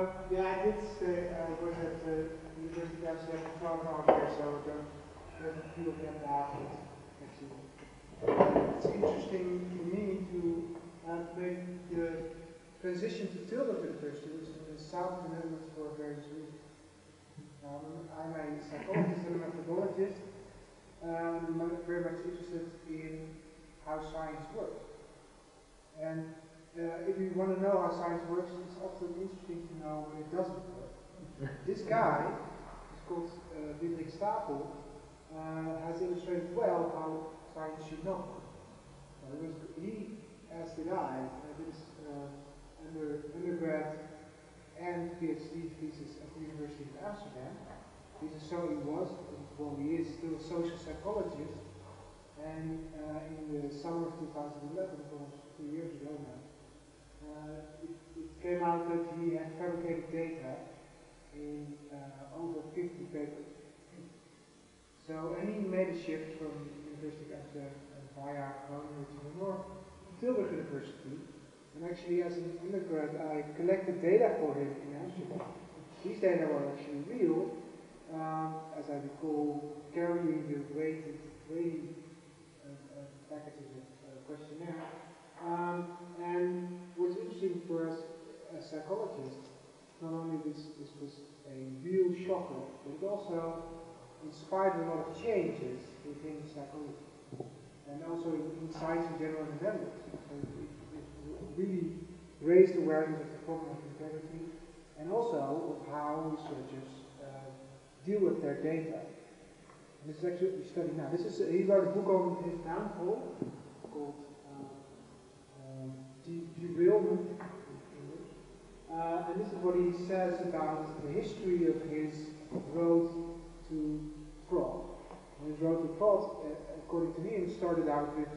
Yeah, I did say I was at the University of Amsterdam here, so there's a few of them afterwards. It's interesting for me to make the transition to Tilburg University, which is in the south of the Netherlands, for various reasons. I'm a psychologist and a methodologist, and I'm very much interested in how science works. And if you want to know how science works, it's often interesting to know when it doesn't work. This guy, is called Jelte Wicherts, has illustrated well how science should not work. He, as did I, did his undergrad and PhD thesis at the University of Amsterdam. He is still a social psychologist. And in the summer of 2011, almost 2 years ago now, it came out that he had fabricated data in over 50 papers. So, and he made a shift from University of Amsterdam via Groningen to the north to Tilburg University. And actually, as an undergrad, I collected data for him in Amsterdam. These data were actually real, as I recall, carrying the weighted packages of questionnaire. And what's interesting for us as psychologists, not only this was a real shocker, but it also inspired a lot of changes within psychology. And also in science in general in the Netherlands. So it really raised awareness of the problem of integrity and also of how researchers deal with their data. And this is actually what we study now. He wrote a book on his downfall called Derailment in English. And this is what he says about the history of his road to fraud. And his road to fraud, according to him, started out with,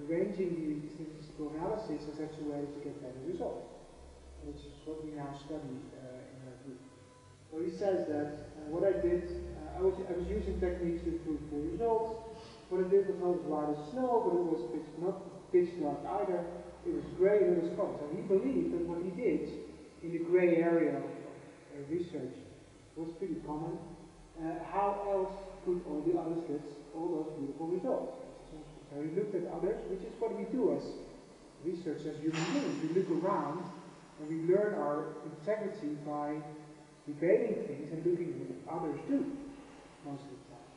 arranging the statistical analysis in such a way to get better results, which is what we now study in our group. So he says that what I did, I was using techniques to improve the results. What I did was not as white as snow, but it was not pitch dark either. It was grey and it was cold. So he believed that what he did in the grey area of research was pretty common. How else could all the others get all those beautiful results? So he looked at others, which is what we do as researchers, as human beings. We look around and we learn our integrity by debating things and looking at what others do, most of the time.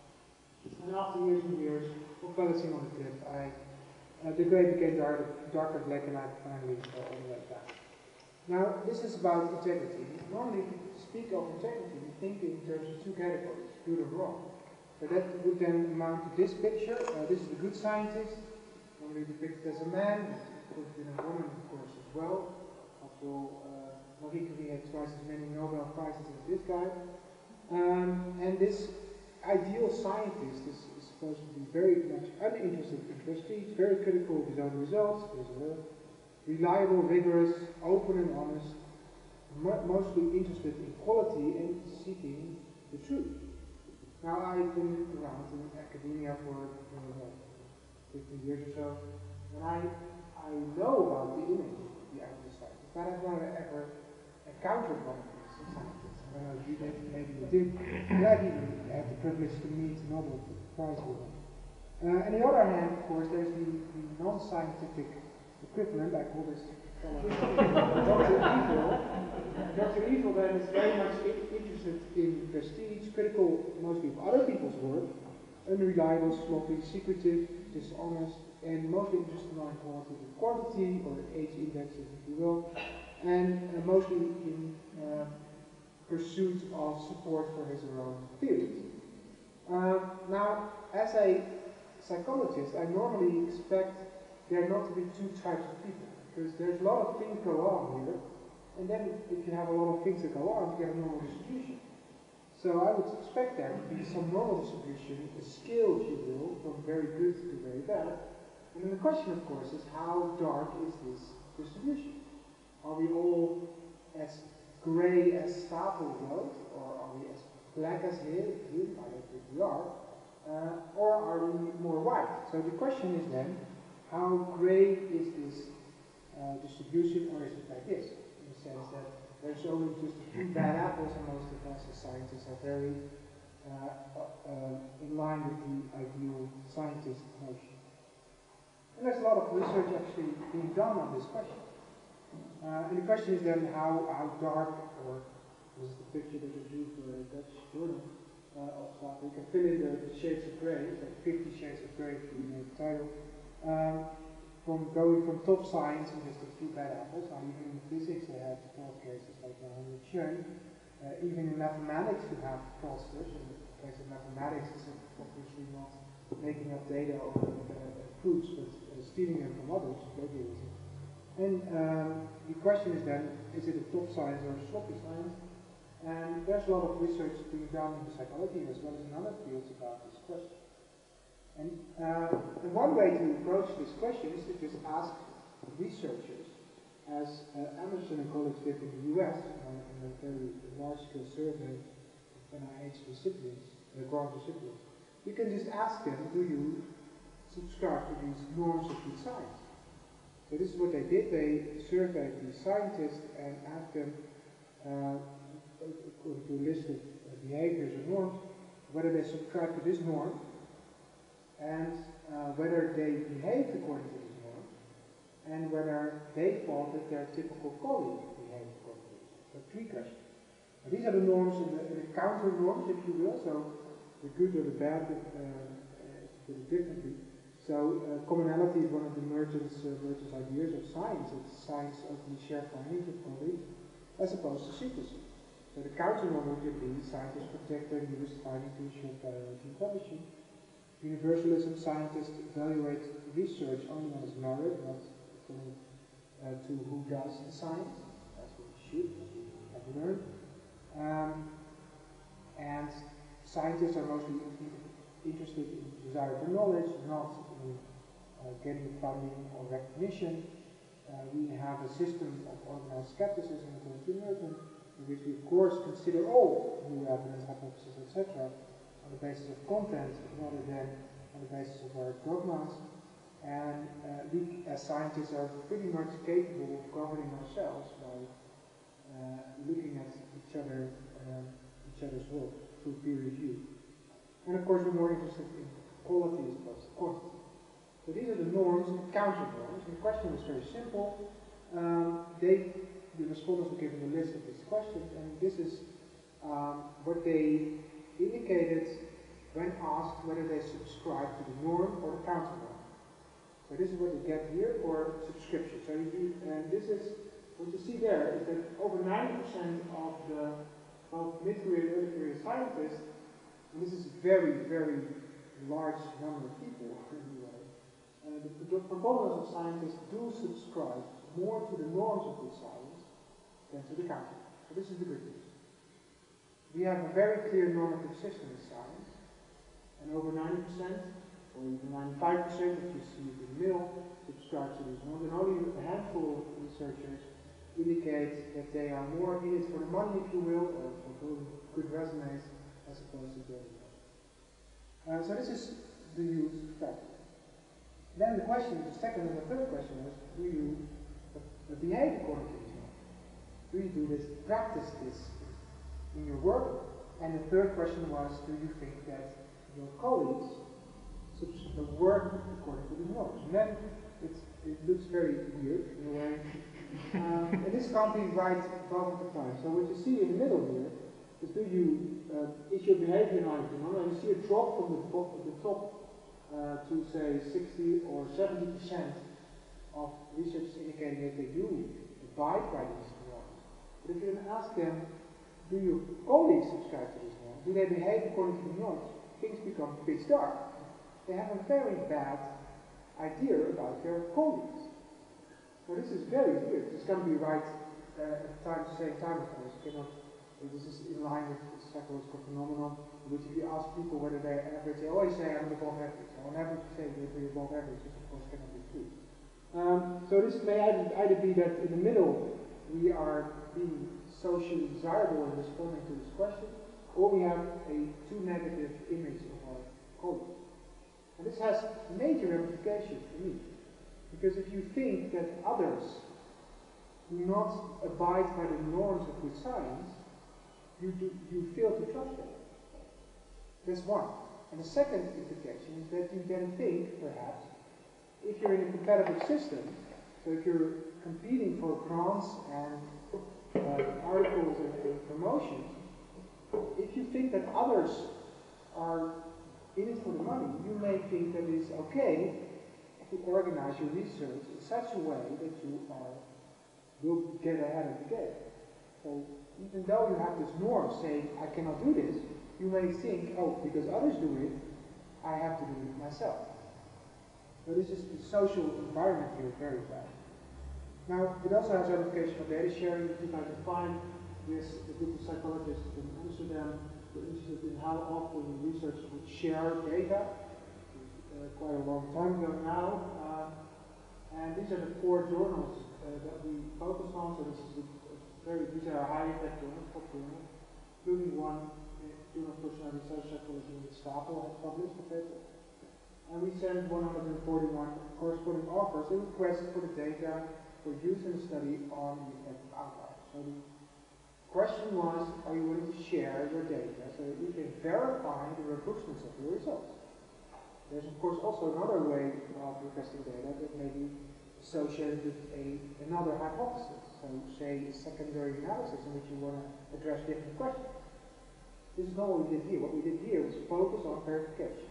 And after years and years of balancing on the cliff, the grey became darker black, and I finally fell all the way down. Now, this is about integrity. Normally, if you speak of integrity, we think in terms of two categories, good or wrong. So that would then amount to this picture. This is the good scientist, normally depicted as a man. It could have been a woman, of course, as well. After all, Marie Curie had twice as many Nobel Prizes as this guy. And this ideal scientist is supposed to be very much uninterested in prestige, very critical of his own results, reliable, rigorous, open and honest, mostly interested in quality and seeking the truth. Now, I've been around in academia for 15 years or so, and I know about the image of the ideal scientist, but I've never ever encountered one of these scientists. I don't know if you did, maybe you did, but I didn't have the privilege to meet Nobel Prize winners. On the other hand, of course, there's the non-scientific equivalent. I call this Dr. Evil. Dr. Evil then is very much interested in prestige, critical mostly of other people's work, unreliable, sloppy, secretive, dishonest, and mostly interested in quantity or age indexes, if you will, and mostly in pursuit of support for his own theories. Now, as a psychologist, I normally expect there not to be two types of people, because there's a lot of things go on here, and then if you have a lot of things that go on, you get a normal distribution. So I would expect there to be some normal distribution, a scale, if you will, from very good to very bad. And then the question, of course, is how dark is this distribution? Are we all as grey as Stapel wrote, or are we as black as him? I don't think we are. Or are we more white? So the question is then, how grey is this distribution, or is it like this? In the sense that there's only just a few bad apples, and most of us as scientists are very in line with the ideal scientist notion. And there's a lot of research actually being done on this question. And the question is then how dark, or this is the picture that I drew for a Dutch journal of stuff. You can fill in the shades of grey, so 50 shades of grey if you know the title. From going from top science and just a few bad apples, now even in physics they have 12 cases like Anagni shown. Even in mathematics you have fraudsters. In the case of mathematics it's obviously not making up data or proofs, but stealing them from others, plagiarism. And the question is then, is it a top science or a sloppy science? And there's a lot of research being done in psychology as well as in other fields about this question. And one way to approach this question is to just ask researchers, as Emerson and colleagues did in the US in a very large-scale survey of NIH recipients, grant recipients. You can just ask them, do you subscribe to these norms of good science? So this is what they did. They surveyed the scientists and asked them, according to a list of behaviors or norms, whether they subscribe to this norm and whether they behaved according to this norm and whether they thought that their typical colleague behaved according to this. So 3 questions. Now, these are the norms and the counter norms, if you will, so the good or the bad, to put it differently. So commonality is one of the Merton's ideas of science. It's science openly shared findings with colleagues, as opposed to secrecy. So the counter norm would be scientists protect their newest finding to ensure priority in publishing. Universalism, scientists evaluate research only on its merit, not according to who does the science, as we should, as we have learned. And scientists are mostly interested in desire for knowledge, not in getting funding or recognition. We have a system of organized skepticism according to Merton, in which we of course consider all new evidence, hypotheses, etc. on the basis of content rather than on the basis of our dogmas. And we as scientists are pretty much capable of governing ourselves by looking at each other's work through peer review. And of course we're more interested in quality as opposed to quantity. So these are the norms and counter norms. And the question was very simple. The respondents were given a list of these questions, and this is what they indicated when asked whether they subscribe to the norm or the counter norm. So this is what you get here for subscription. So and this is what you see there is that over 90% of the both mid-career and early-career scientists, and this is a very, very large number of people anyway, the proponents of scientists do subscribe more to the norms of good science than to the counter. So this is the good news. We have a very clear normative system in science, and over 90%, or even 95%, if you see in the middle, subscribe to these norms, and only a handful of researchers indicate that they are more in it for the money, if you will, or for good resumes, as opposed to getting it. So this is the use factor. Then the question, the second and the third question was, do you behave according to these norms? Do you do this, practice this in your work? And the third question was, do you think that your colleagues work according to the norms? And then it looks very weird in a way. And this can't be right both at the time. So what you see in the middle here is, is your behavior in line with the norm? And you see a drop from the top to say 60 or 70% of researchers indicating that they do abide by these norms. But if you then ask them, do your colleagues subscribe to these norms? Do they behave according to the norms? Things become pitch dark. They have a very bad idea about their colleagues. Now this is very weird. This can be right at the same time, of course. This is in line with the psychological phenomenon, in which if you ask people whether they're average, they always say I'm above average. So on average you say you're above average, which of course cannot be true. So this may either be that in the middle we are being socially desirable in responding to this question, or we have a too negative image of our colleagues. And this has major ramifications for me. Because if you think that others do not abide by the norms of good science, you fail to trust them. That's one. And the second implication is that you then think, perhaps, if you're in a competitive system, so if you're competing for grants and articles and promotions, if you think that others are in it for the money, you may think that it's okay to organize your research in such a way that you will get ahead of the game. So even though you have this norm saying, I cannot do this, you may think, oh, because others do it, I have to do it myself. So this is the social environment here very bad. Now, it also has ramifications for data sharing. In 2005, there's a group of psychologists in Amsterdam who were interested in how often researchers would share data. Quite a long time ago now. And these are the 4 journals that we focus on. So this is these are high impact journals, top journals, including one Journal of Personality Social Psychology in Stapel has published a paper. And we sent 141 corresponding authors a request for the data for use in the study on the effect of outliers. So the question was, are you willing to share your data so that you can verify the robustness of your results? There's of course also another way of requesting data that may be associated with another hypothesis. So say secondary analysis in which you want to address different questions. This is not what we did here. What we did here was focus on verification.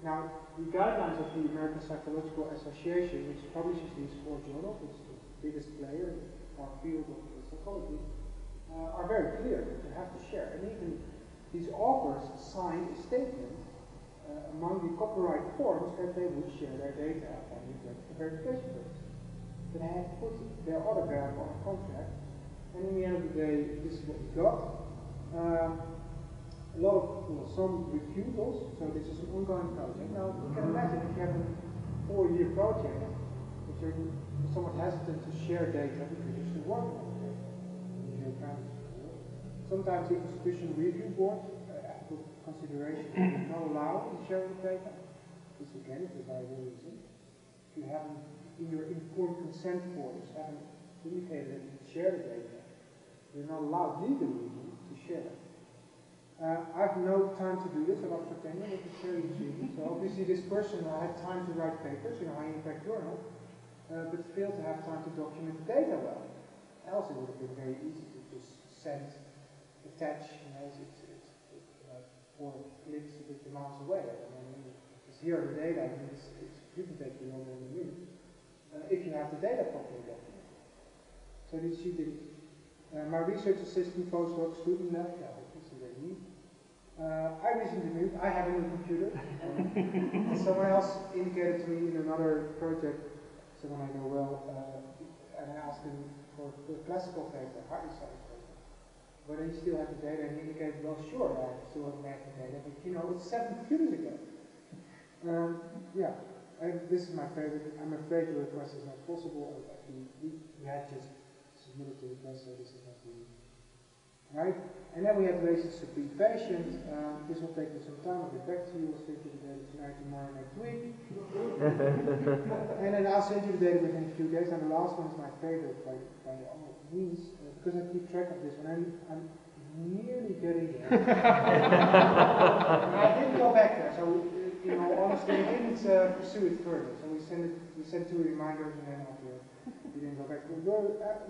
Now, the guidelines of the American Psychological Association, which publishes these 4 journals, which is the biggest player in our field of psychology, are very clear that you have to share. And even these authors signed a statement among the copyright forms that they would share their data on the verification basis. But they had put their autograph on a contract, and in the end of the day, this is what we got. A lot of, some refusals, so this is an ongoing project. Now, you can imagine if you have a 4-year project, if you're somewhat hesitant to share data because you're still working on it. Sometimes the institutional review board, after consideration, will not allow the sharing of data. This again is a very good reason. If you haven't, in your informed consent forms, haven't indicated that you share the data, you're not allowed legally to share it. I have no time to do this at Oxford tenure with the sharing students. So obviously this person had time to write papers in a high impact journal, but failed to have time to document the data well. Else it would have been very easy to just send, attach, it's 4 clicks, a bit miles away. Just here are the data, and you can take you over in a minute. If you have the data properly documented. So this she did. My research assistant, postdoc, student left. I recently moved. I have a new computer. Someone else indicated to me in another project, someone I know well, and I asked him for a classical paper, highly science paper. But he still had the data, and he indicated, well, sure, I still have the data, but it's 7 computers ago. Yeah, this is my favorite. I'm afraid the request is not possible. We had just submitted the request, so this is not the. Right? And then we have basis to be patient. This will take me some time. I'll get back to you. I'll send you the data tonight, tomorrow, next week. And then I'll send you the data within a few days. And the last one is my favorite by all means, because I keep track of this one. I'm nearly getting there. I didn't go back there, so honestly, we didn't pursue it further. So we sent 2 reminders, and then after we didn't go back.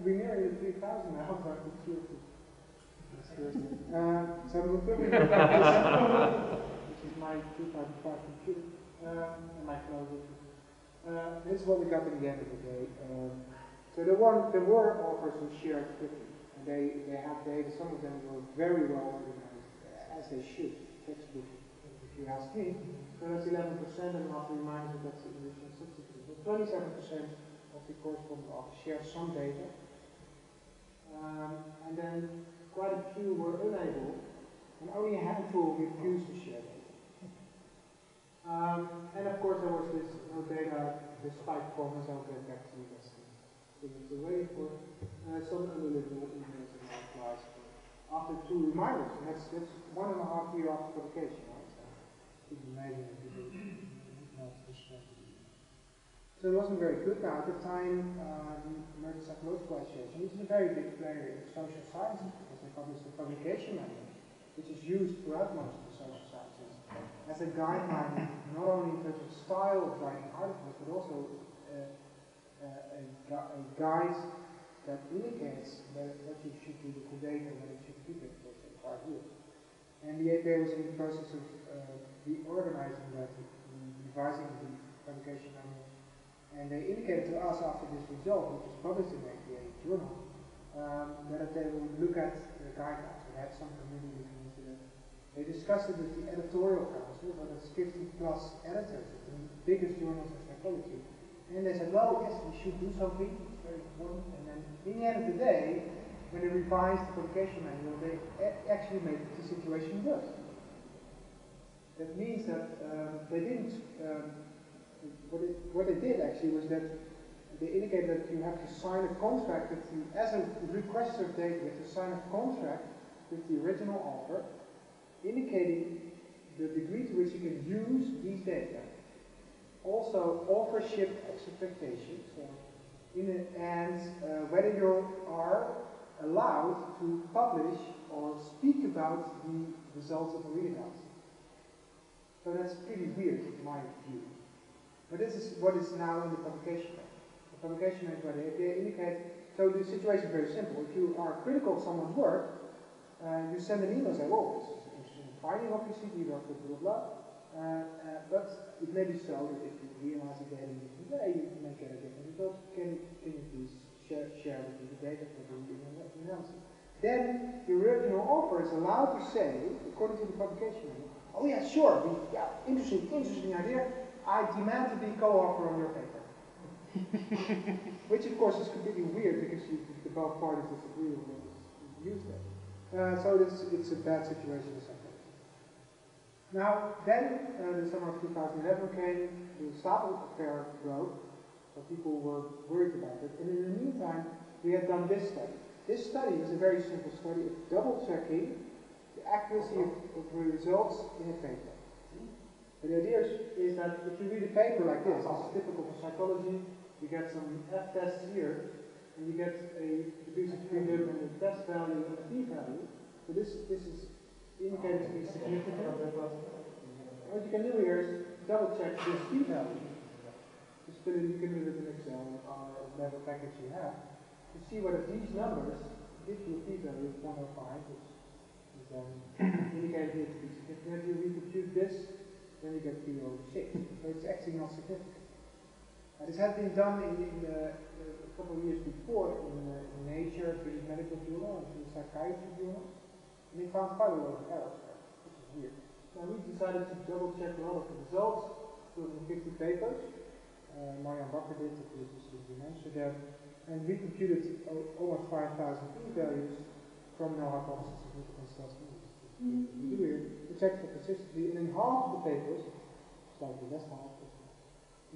We're nearly at 3,000 now, but I'm sure. So we'll put it back this is my 2005 computer and my closet. This is what we got at the end of the day. So there were authors who shared quickly, and they have data. Some of them were very well organized, as they should. Textbook, if you ask me. So that's 11%, and I'll remind you that's the original 60%. But 27% of the corresponding authors share some data, and then quite a few were unable, and only a handful refused to share data. And of course there was this no data despite promise. I'll get back to you. That's the thing we're waiting for. Some unbelievable emails and replies after 2 reminders, and that's 1.5 years after publication. Right? So it's amazing that people not respond. So it wasn't very good. Now, at the time, the American Psychological Association, which is a very big player in social sciences, because they published a publication manual, which is used throughout most of the social sciences, as a guideline, not only in terms of style of writing articles, but also a guide that indicates what you should do with the data, what you should keep it for, say, 5 years. And the APA was in the process of reorganizing that, revising the publication manual. And they indicated to us after this result, which was published in the APA journal, that they would look at the guidelines. They had some committee looking into that. They discussed it with the editorial council, but it's 50+ editors of the biggest journals in psychology. And they said, well, yes, we should do something, it's very important. And then, in the end of the day, when they revised the publication manual, they actually made the situation worse. That means that they didn't, what they did actually was that they indicated that you have to sign a contract with the, as a requester of data, you have to sign a contract with the original author, indicating the degree to which you can use these data. Also, authorship expectations, so and whether you are allowed to publish or speak about the results of a reanalysis. So that's pretty weird in my view. But this is what is now in the publication note. The publication note where they indicate, so the situation is very simple. If you are critical of someone's work, you send an email and say, oh, this is an interesting finding, obviously, you work with blah, blah, but it may be so that if you realize the data in a different way, you may get a different result. Can you please share with me the data for the analysis? Then the original author is allowed to say, according to the publication manual, oh yeah, sure, interesting idea. I demand to be co-author on your paper. Which of course is completely weird because the both parties disagree on what is used there. So it's a bad situation in some cases. Now, then the summer of 2011 came, the Stapel affair broke, so people were worried about it. And in the meantime, we had done this study. This study is a very simple study of double-checking the accuracy of the results in a paper. But the idea is that if you read a paper like this is typical for psychology, you get some F tests here, and you get a degrees of freedom and a test value and a p-value. So this is indicated to be significant. What you can do here is double check this p-value. Just put it, you can do it in Excel or whatever package you have, to see whether these numbers give you a p-value of 105, which is then indicated here to be significant. If you recompute this, then you get p over 6. So it's actually not significant. This had been done in a couple of years before in Nature, British Medical Journal, and the Psychiatry Journal, and they found quite a lot of errors there, which is weird. So we decided to double check a lot of the results, 250 papers. Marianne Bakker did, which is in Amsterdam, and we computed almost 5,000 p-values from no hypothesis significance test. We do here, we checked for consistency, and in half of the papers, slightly less than half,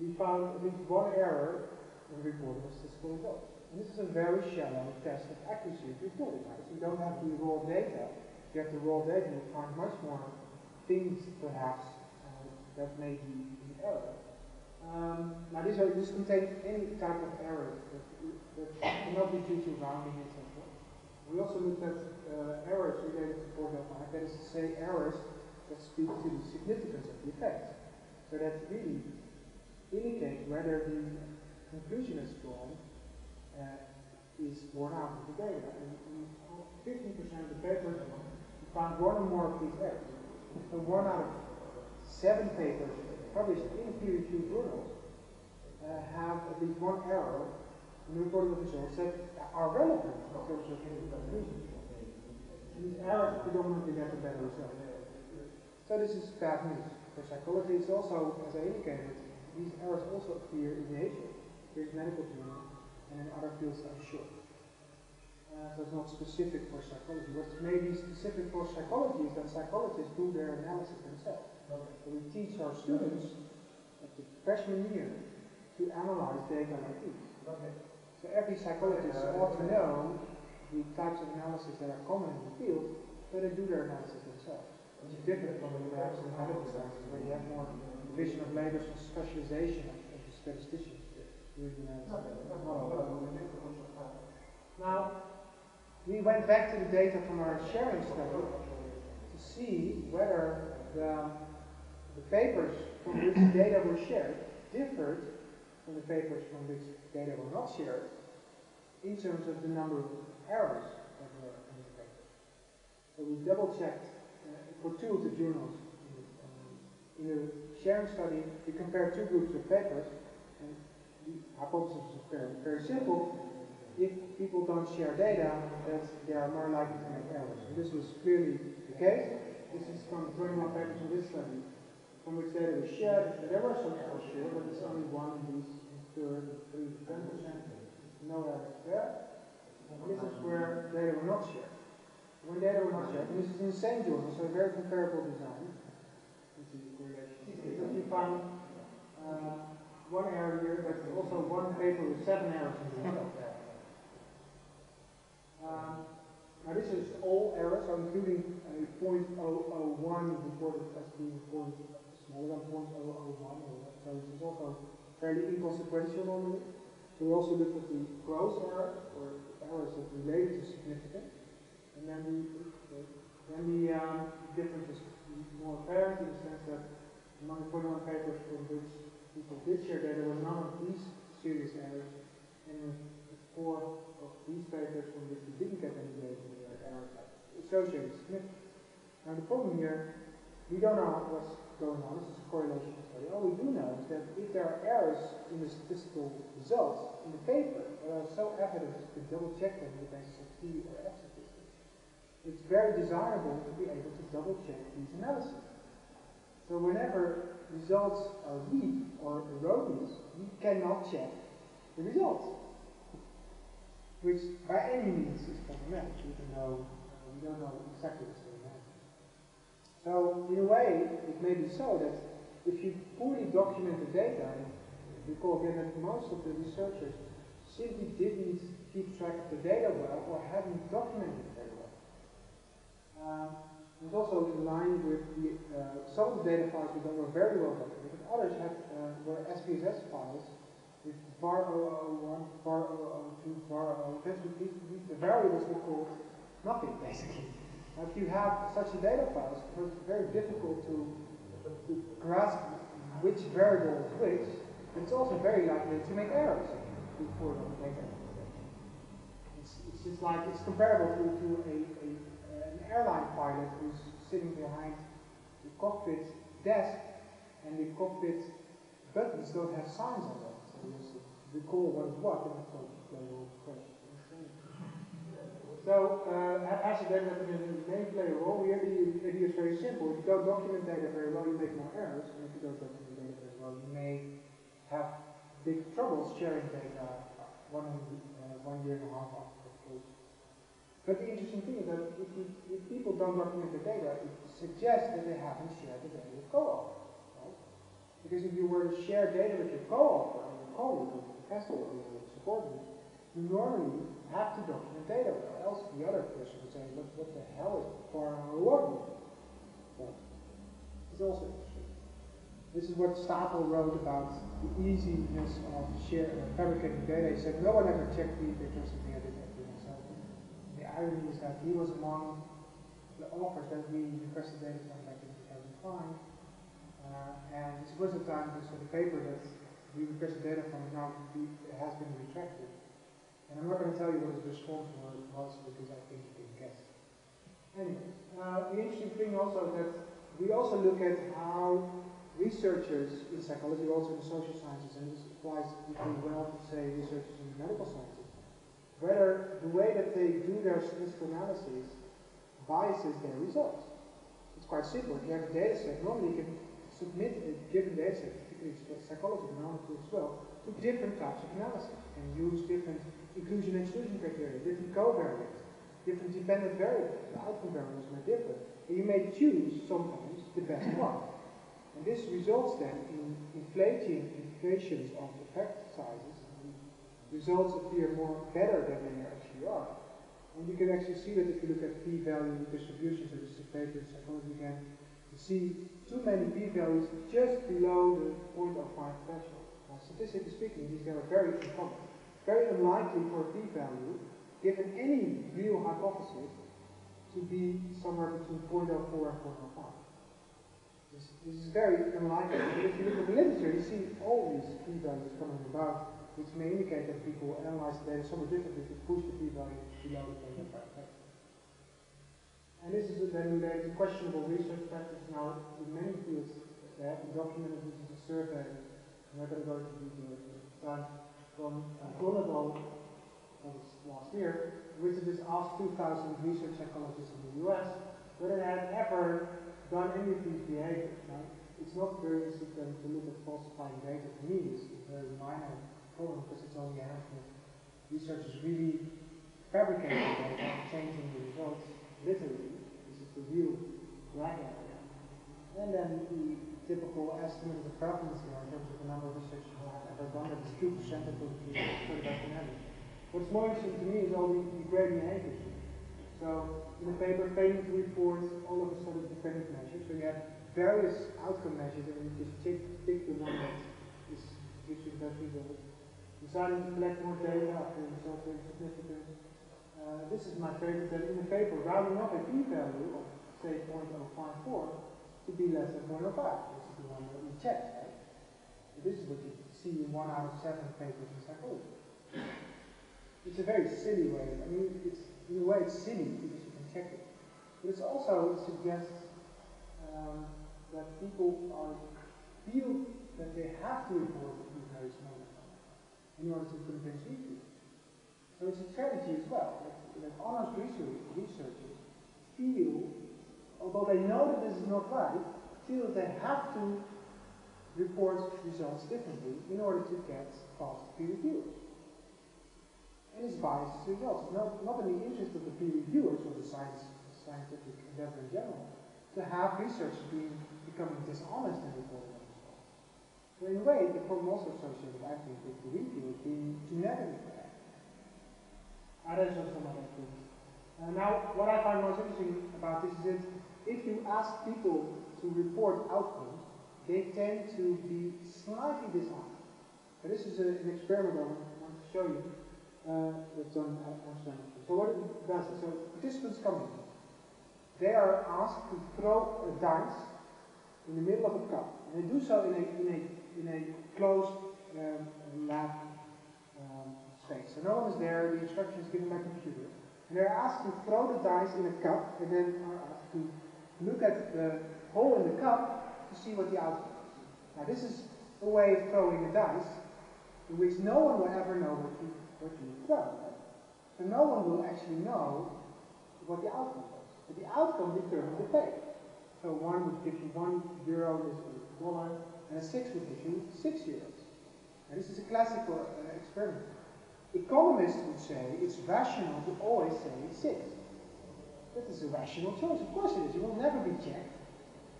we found at least one error in reporting of statistical results. And this is a very shallow test of accuracy of reporting. Right? So you don't have the raw data. If you have the raw data, you find much more things, perhaps, that may be in error. Now, this contains any type of error that cannot be due to rounding, etc. We also looked at errors related to 4.5, that is to say, errors that speak to the significance of the effect. So that really indicate whether the conclusion is drawn is borne out of the data. And in 15% of the papers, we found one or more of these errors. So 1 out of 7 papers published in peer-reviewed journals have at least one error in the reporting of results that are relevant in terms of conclusions. And these errors predominantly get a better result. So this is bad news. For psychology, it's also, as I indicated, these errors also appear in Nature, British Medical Journal, and in other fields I'm sure. So it's not specific for psychology. What may be specific for psychology is that psychologists do their analysis themselves. So we teach our students at the freshman year to analyze data like these. So every psychologist ought to know the types of analysis that are common in the field, so they do their analysis themselves. Which is different from perhaps in medical sciences, where you have more division of labors and specialization of the statisticians. Now, we went back to the data from our sharing study to see whether the papers from which data were shared differed from the papers from which data were not shared in terms of the number of errors that were in the papers. So we double-checked for two of the journals. In the sharing study, we compared two groups of papers, and the hypothesis is very simple. If people don't share data, that they are more likely to make errors. And this was clearly the case. This is from 21 papers in this study, from which data was shared. There were some errors shared, but it's only one in these, third, 3 to 10%. No errors there. And this is where data were not shared. When data were not shared, and this is in the same journal, so a very comparable design. Because we found one error here, but also one paper with 7 errors in the result. Now this is all errors, so including a 0.001 reported as being smaller than 0.001, so this is also fairly inconsequential normally. So we also looked at the gross errors, or errors that related to significance, and then the difference is more apparent in the sense that among the 21 papers from which people did share data, there were none of these serious errors, and the 4 of these papers from which we didn't get any data, there were errors associated with significance. Now the problem here, we don't know what's going on. This is a correlation study. All we do know is that if there are errors in the statistical results in the paper that are so evident you can double check them on the basis of T or F statistics, it's very desirable to be able to double check these analyses. So whenever results are weak or erroneous, we cannot check the results, which by any means is problematic, even though we don't know exactly what's going on. So in a way, it may be so that if you poorly document the data, and recall again that most of the researchers simply didn't keep track of the data well or hadn't documented it very well. It's also in line with the, some of the data files we got were very well documented, others were SPSS files with var 001, var 002, var 0. The variables were called nothing, basically. Now, if you have such a data file, it's very difficult to grasp which variable is which, and it's also very likely to make errors before the data. It's just like, it's comparable to an airline pilot who's sitting behind the cockpit desk, and the cockpit buttons don't have signs on them. So you just recall what is what, and that's how they will crash. So, as a data may play a role. Here the idea is very simple. If you don't document data very well, you make more errors, and if you don't document data very well, you may have big troubles sharing data 1 year and a half after the close. But the interesting thing is that if people don't document the data, it suggests that they haven't shared the data with co-authors, right? Because if you were to share data with your co-author, or your colleague, or your professor, or your subordinate, you normally have to document data, or else the other person would say, what the hell is var 001? So, it's also interesting. This is what Stapel wrote about the easiness of fabricating data. He said, no one ever checked me, they trusted me, I did everything myself. The irony is that he was among the authors that we requested data from back in 2005. And this was the time for the paper that we requested data from now has been retracted. And I'm not going to tell you what his response was because I think you can guess. Anyway, the interesting thing also is that we also look at how researchers in psychology, also in the social sciences, and this applies equally well to, say, researchers in the medical sciences, whether the way that they do their statistical analysis biases their results. It's quite simple. If you have a data set, normally you can submit a given data set, particularly psychology, but not as well, to different types of analysis. You can use different inclusion and exclusion criteria, different covariates, different dependent variables. The outcome variables may differ. And you may choose sometimes the best one. And this results then in inflations of effect sizes. And results appear better than they actually are. And you can actually see that if you look at p-value distributions, so this is a paper in psychology again, you see too many p-values just below the 0.05 threshold. statistically speaking, these are very uncommon. Very unlikely for a p-value, given any real hypothesis, to be somewhere between 0.04 and 0.05. This is very unlikely. But if you look at the literature, you see all these p-values coming about, which may indicate that people analyze the data somewhat differently to push the p-value below the 0.05. And this is then a questionable research practice now in many fields. They have been documented. This is a survey. I'm not going to go into detail time from Colorado, that was last year, which just asked 2,000 research psychologists in the US whether they had ever done any of these behaviors. Now, it's not very easy to look at falsifying data. To me, it's a very minor problem because it's only a handful of researchers really fabricating data and changing the results literally. This is the real black area. And then the typical estimate of the prevalence here in terms of the number of researchers who have ever done that is 2% of the average. What's more interesting to me is all the gradient behaviors. So in the paper, failing to report all of a sudden dependent measures. So you have various outcome measures and you just pick the one that gives you the best result. Deciding to collect more data after the results are insignificant. This is my favorite, that in the paper, rounding up a p-value of say 0.054 to be less than 0.05. This is the one that we checked, right? So this is what you see in 1 out of 7 papers in psychology. It's a very silly way. I mean, in a way it's silly because you can check it. But it suggests that people feel that they have to report a very small number in order to convince you. So it's a strategy as well. That honest researchers feel, although they know that this is not right, feel that they have to report results differently in order to get fast peer reviewers. And it's biased results. It's not in the interest of the peer reviewers or the scientific endeavor in general to have research becoming dishonest in reporting on results. So in a way, the problem also associated, I think, with the review being too negative for that. There's also some other things. Now, what I find most interesting about this is that if you ask people to report outcomes, they tend to be slightly dishonest. So this is an experiment I want to show you. That's done at Amsterdam. So what it does is, so participants come in. They are asked to throw a dice in the middle of a cup, and they do so in a closed lab space. So no one is there. The instruction is given by computer, and they're asked to throw the dice in a cup, and then are asked to look at the hole in the cup to see what the outcome is. Now this is a way of throwing a dice in which no one will ever know what you throw. Right? So no one will actually know what the outcome was. But the outcome determines the fate. So 1 would give you €1, this is $1, and a 6 would give you €6. And this is a classical experiment. Economists would say it's rational to always say 6. That is a rational choice. Of course it is. You will never be checked.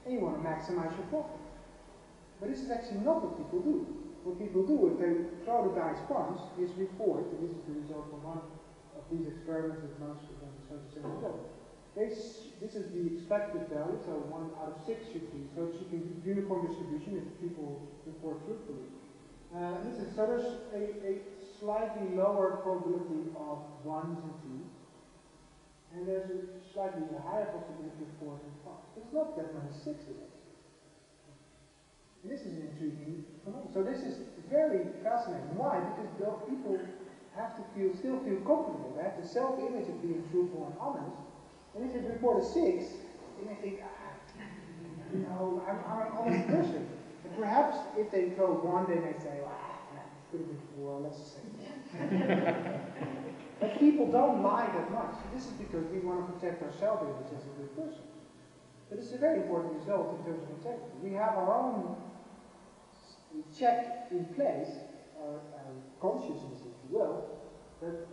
And you want to maximize your profit. But this is actually not what people do. What people do, if they throw the dice once, is report, and this is the result from one of these experiments that most of them show the same result. This is the expected value, so 1 out of 6 should be, so it should be uniform distribution if people report truthfully. So there's a slightly lower probability of 1s and 2s, and there's a slightly higher possibility of 4s and 5s. It's not that many 6s. This is an intriguing phenomenon. So this is very fascinating. Why? Because people have to still feel comfortable. They have the self-image of being truthful and honest. And if they report a 6, they may think, I'm an honest person. And perhaps if they throw 1, they may say, it could have been 4, let's just say 4. But people don't lie that much. This is because we want to protect our self-image as a good person. But it's a very important result in terms of integrity. We have our own check in place, our consciousness, if you will, that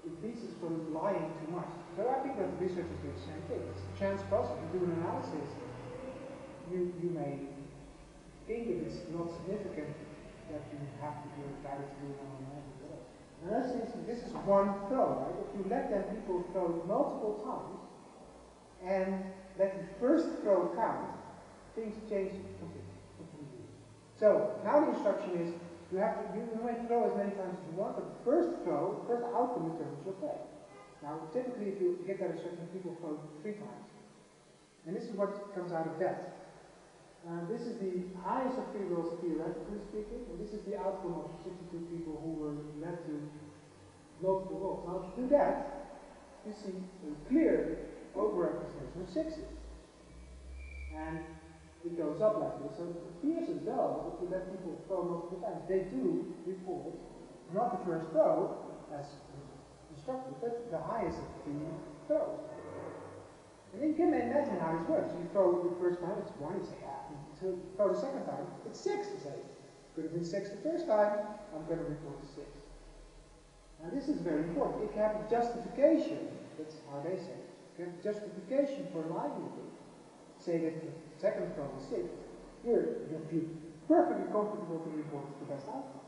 it keeps us from lying too much. So I think that researchers do the same thing. It's a chance process. You do an analysis, you may think that it's not significant that you have to do a guided through on whatever. And this is one throw, right? If you let them people throw multiple times and let the first throw count, things change completely. So now the instruction is you may throw as many times as you want, but the first throw, the first outcome determines your play. Now typically if you get that instruction, people throw 3 times. And this is what comes out of that. This is the highest of free rolls theoretically speaking, and this is the outcome of 62 people who were led to multiple rolls. Now if you do that, you see a clear overrepresentation of 6s. And it goes up like this. So it appears as though if you let people throw multiple times, they do report not the first throw as instructed, but the highest of 3 throws. And then you can imagine how this works. You throw the first time, it's 1, you say, so you throw the second time, it's 6, you say. Could have been 6 the first time, I'm going to report 6. Now this is very important. If you have a justification, that's how they say it, if you have a justification for lying with it, say that the second throw is 6, you'll feel perfectly comfortable to report the best outcome.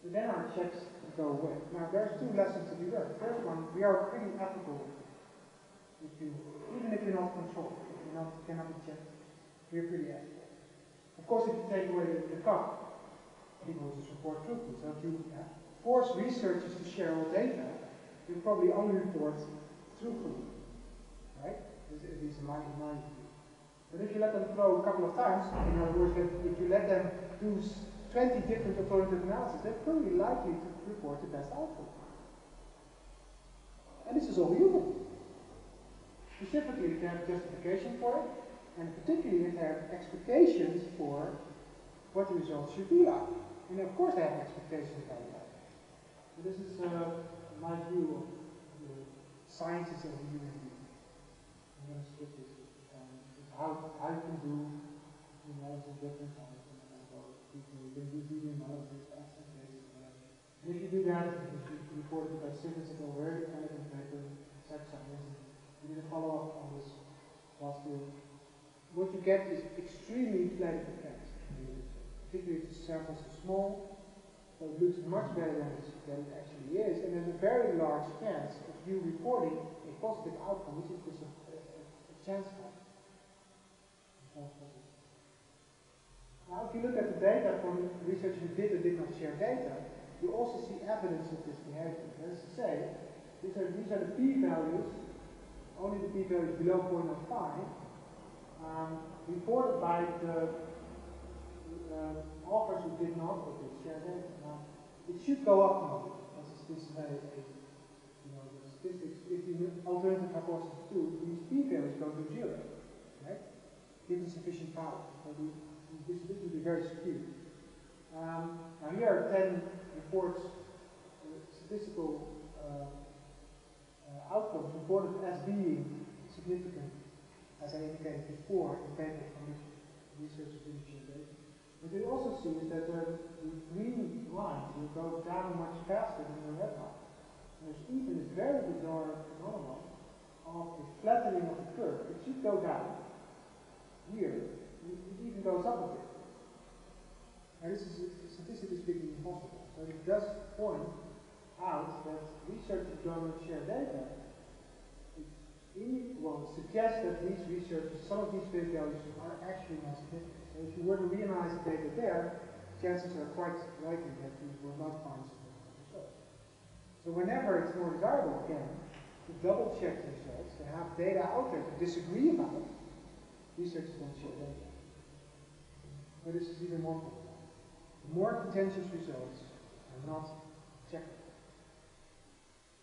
So then our checks go away. Now there's 2 lessons to be learned. First one, we are pretty ethical. Even if you're not controlled, if you cannot be checked, we're pretty ethical. Of course, if you take away the cup, people will just report truthfully. So if you force researchers to share all data, you probably only report truthfully, right? At least in my view. But if you let them throw a couple of times, in other words, if you let them do 20 different alternative analyses, they're probably likely to report the best outcome. And this is all human. Specifically, if they have justification for it, and particularly if they have expectations for what the results should be like. And of course they have expectations about that. So this is my view of the sciences of the human being. I'm going to skip this. How you can do analysis different times. You can do medium analysis, expectations, whatever. And if you do that, if you report it by statistical very elegant paper, sex science, you need to follow up on this last year. What you get is extremely flat effects. Particularly if the samples are small, so it looks much better than it actually is, and there's a very large chance of you reporting a positive outcome, which is just a chance factor. Now, if you look at the data from researchers who did or did not share data, you also see evidence of this behavior. That is to say, these are the p-values, only the p-values below 0.05, reported by the authors who did not or did share data. Now, it should go up now, as this is the statistics. If the alternative hypothesis 2, these p-values go to 0, right? Given sufficient power. So this will be very skewed. Now here are 10 reports, statistical outcomes reported as being significant, as I indicated before in papers from which researchers didn't share data. What you also see is that the green lines will go down much faster than the red line. There's even a very bizarre phenomenon of the flattening of the curve. It should go down here, it even goes up a bit. And this is statistically speaking impossible. So it does point out that researchers don't share data. It suggests that these researchers, some of these p-values are actually not significant. So if you were to reanalyze the data there, chances are quite likely that you will not find significant results. So whenever it's more desirable, again, to double check the results, to have data out there to disagree about, researchers don't share data. But this is even more important. More contentious results are not checked.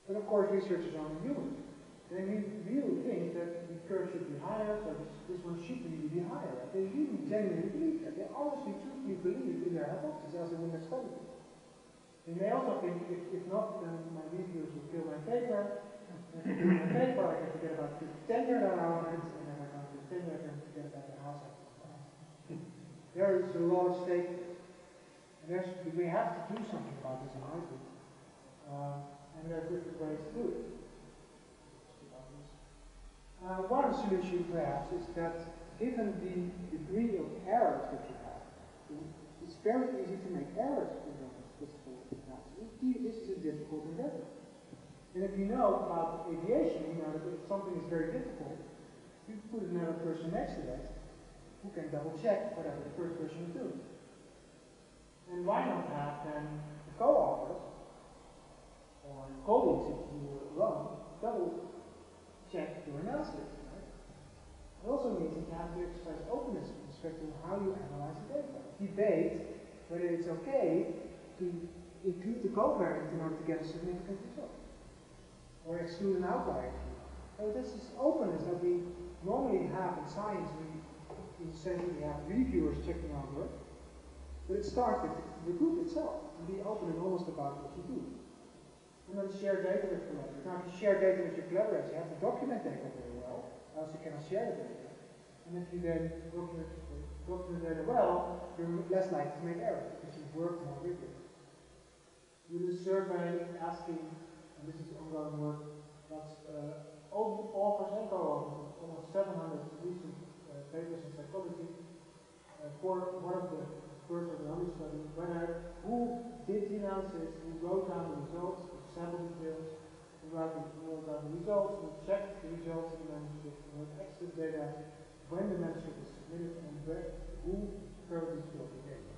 But of course, researchers aren't human. They really think that the curve should be higher, so this one should really be higher. They really genuinely believe that. They honestly, truthfully believe in their hypothesis as they would have studied it. They may also think, if not, then my reviewers will kill my paper. If I kill my paper, I can forget about the tenure that I want, and if I can't do tenure, I can forget about the house I want. There is a lot of stake. And we have to do something about this in my view. And there are different ways to do it. One solution perhaps is that given the degree of errors that you have, it's very easy to make errors in the statistical analysis. This is a difficult endeavor. And if you know about aviation, you know that if something is very difficult, you put another person next to that, who can double check whatever the first person is doing. And why not have then the co-authors or colleagues if you run double check your analysis? Right? It also means that you have to exercise openness with respect to how you analyze the data. Debate whether it's okay to include the covariant in order to get a significant result, or exclude an outlier. So this is openness that we normally have in science. In the sense that we have reviewers checking our work, but it starts with the group itself, and be open and honest about what you do. And then share data with collaborators. Now, if you share data with your collaborators, you have to document data very well, else you cannot share the data. And if you then document data well, you're less likely to make errors, because you've worked more with it. We did a survey asking, and this is ongoing work, that's authors and co-authors, almost 700 recent papers in psychology, for one of the first or the only study, whether who did the analysis, who wrote down the results, the sample details, who wrote down the results, who checked the results in the manuscript, who had access data, when the manuscript was submitted, and who thoroughly filled the data.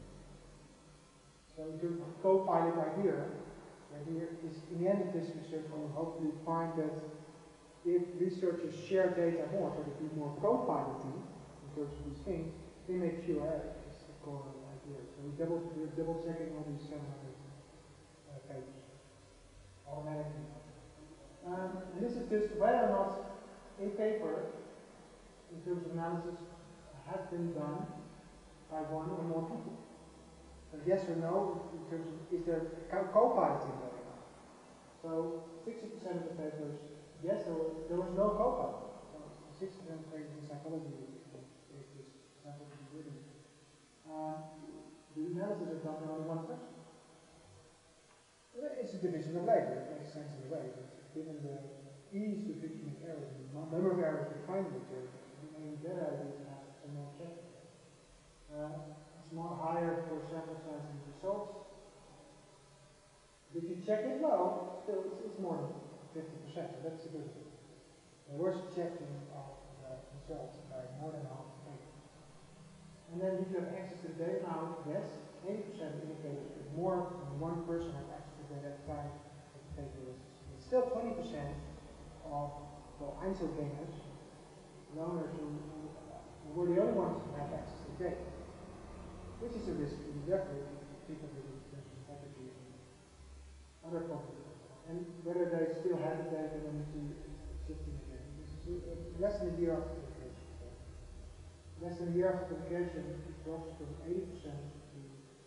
So the co-pilot idea is, in the end of this research, we will hopefully find that if researchers share data more, so they do more co-piloting in terms of these things, they make fewer errors. That's the core idea. So we're double checking all these 700 papers automatically. And this is just whether or not a paper, in terms of analysis, has been done by one or more people. So yes or no, in terms of, is there co-piloting going on? So 60% of the papers, yes, there was no co-pilot. So 60% of the papers in psychology is this sample written. The analysis is done by only one person. It's a division of labor, it makes sense in a way, but given the ease with which you make errors, and the number of errors we find in the material, it may be better idea to have some more checking. It's more higher for sample size and results. If you check it well, still it's more than 50%, so that's a good thing. The worst checking of results by more than half the paper. And then if you have access to the data now, yes, 80% indicators that more than one person has access to the data at the time that the paper was submitted. Still 20% of Einzelgängers, loners who were the only ones who had access to the data. Which is a risk in definitely people with integrity and other problems. And whether they still have the data when it's existing again. This is less than a year after publication. Less than a year after publication, it drops from 80% to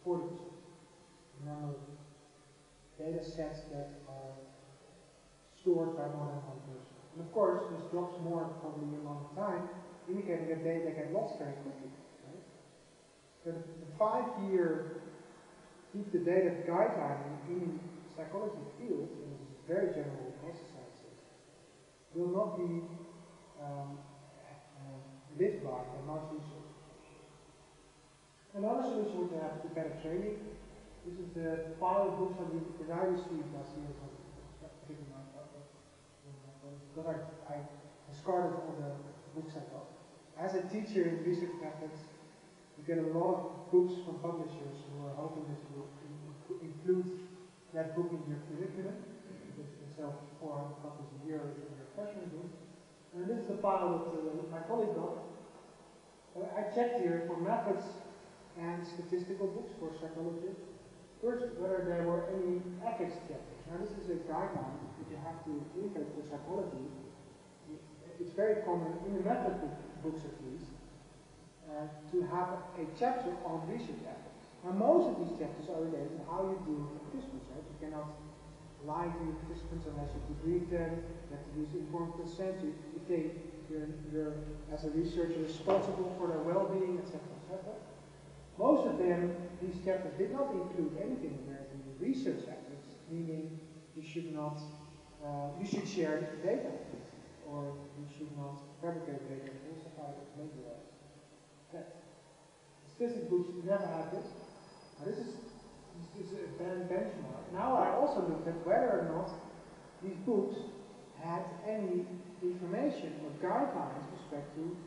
40%. The number of data sets that are stored by more than one person. And of course, this drops more probably a long time, indicating that data get lost very quickly. So the 5-year keep the data guideline in psychology field, and this is very general exercises, will not be lived by most researchers. Another solution would have to better training. This is the pile of books that I received last year because I discarded all the books I got. As a teacher in research methods, you get a lot of books from publishers who are hoping that you will include that book in your curriculum, because you can sell 400 copies a year in your freshman book. And this is the pile that my colleague got. I checked here for methods and statistical books for psychologists. First, whether there were any ethics chapters. Now this is a guideline that you have to indicate for psychology. It's very common in the method books at least, to have a chapter on research ethics. Now most of these chapters are related to how you deal with participants, right? You cannot lie to your participants unless you debrief them, you have to use informed consent, you're as a researcher responsible for their well-being, etc., etc. Most of them, these chapters did not include anything related to research ethics, meaning you should not, you should share data, or you should not fabricate data and falsify it, plagiarize. Statistic books never had this. Now this is a benchmark. Now I also looked at whether or not these books had any information or guidelines with respect to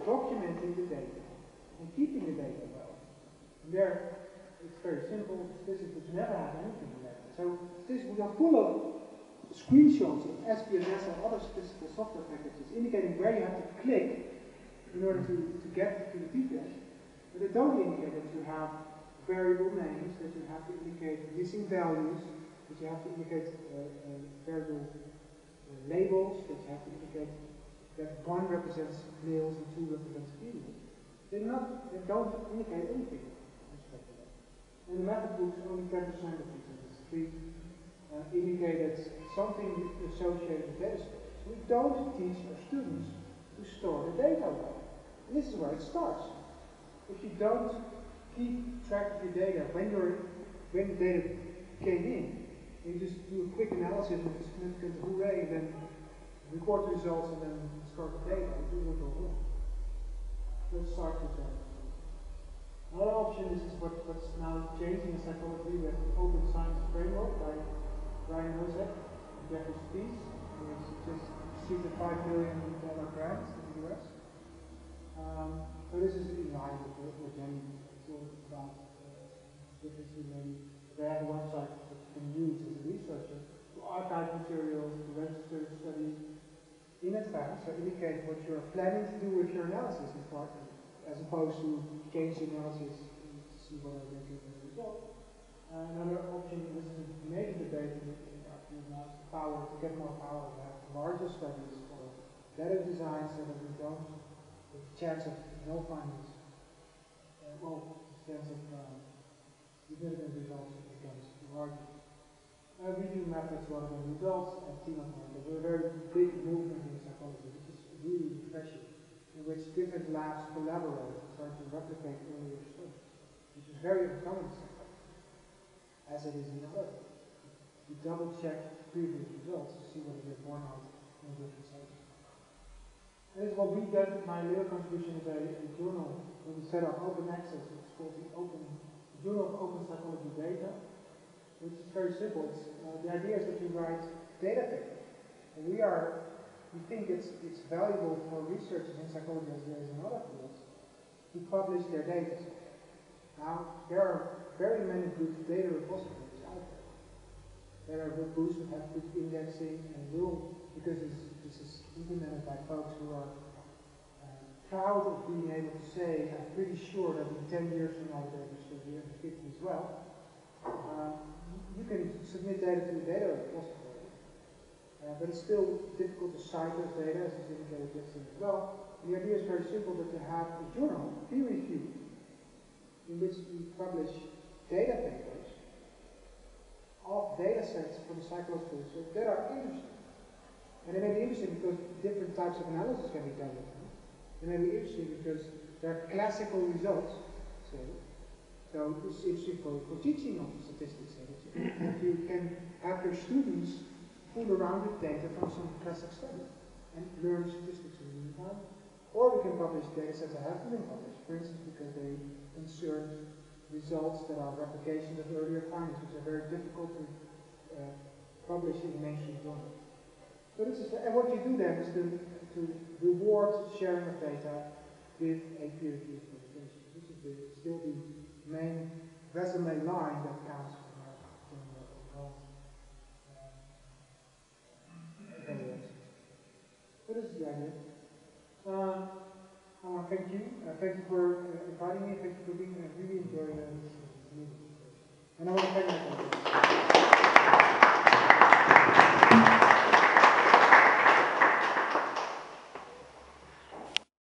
documenting the data and keeping the data well. And there, it's very simple. Statistics would never have anything in that. So statistics are full of screenshots of SPSS or other statistical software packages indicating where you have to click in order to get to the t-test. But they don't indicate that you have variable names, that you have to indicate missing values, that you have to indicate variable labels, that you have to indicate that one represents males and two represents females. They don't indicate anything. And the method books, only 10% of these statistics indicate that something associated with data storage. We don't teach our students to store the data well. And this is where it starts. If you don't keep track of your data when the data came in, you just do a quick analysis of the significant hooray, and then record the results, and then start the data. It will go wrong. So it starts with that. Another option is what's now changing in psychology. We have the Open Science Framework by Brian Nosek and Jeffrey Spees, who has just received a $5 million grant in the US. So this is in line with Jenny. It's all about differences. They have a website that you can use as a researcher to archive materials, to register studies in advance, so indicate what you're planning to do with your analysis in part, as opposed to change the analysis to see what I get as a result. Another option, this is a major debate in our field now, is the power to get more power to have larger studies or better design so that we don't, the chance of no findings, the chance of significant results becomes larger. We do methods rather than results and team up methods. There's a very big movement in psychology, which is really refreshing, in which different labs collaborate and try to replicate earlier studies, which is very uncommon in psychology, as it is in other fields. You double check previous results to see whether they're borne out in a different setting. And this is what we did. My little contribution is a journal when we set up open access. It's called the Journal of Open Psychology Data, which is very simple. The idea is that you write data papers. And we think it's valuable for researchers in psychology as there is in other fields to publish their data. Now, there are very many good data repositories out there. There are good books that have good indexing and will, because this is implemented by folks who are proud of being able to say, I'm pretty sure that in 10 years from now they're still here in the 50s as well. You can submit data to a data repository, but it's still difficult to cite those data, as is indicated yesterday as well. And the idea is very simple, that to have a journal, peer reviewed, in which we publish data papers of data sets from the psychological research that are interesting. And they may be interesting because different types of analysis can be done with them. They may be interesting because they're classical results, so it's interesting for teaching of statistics. That you can have your students fool around with data from some classic study and learn statistics in the meantime. Or we can publish data sets that haven't been published, for instance, because they insert results that are replications of earlier findings, which are very difficult to publish in mainstream journals. So this is, and what you do then is to reward sharing of data with a peer-reviewed publication. This is still the main resume line that counts from our evaluation. So this is the idea. I want to thank you. Thank you for inviting me. Thank you for being here. I really enjoyed this meeting. And I want to thank you.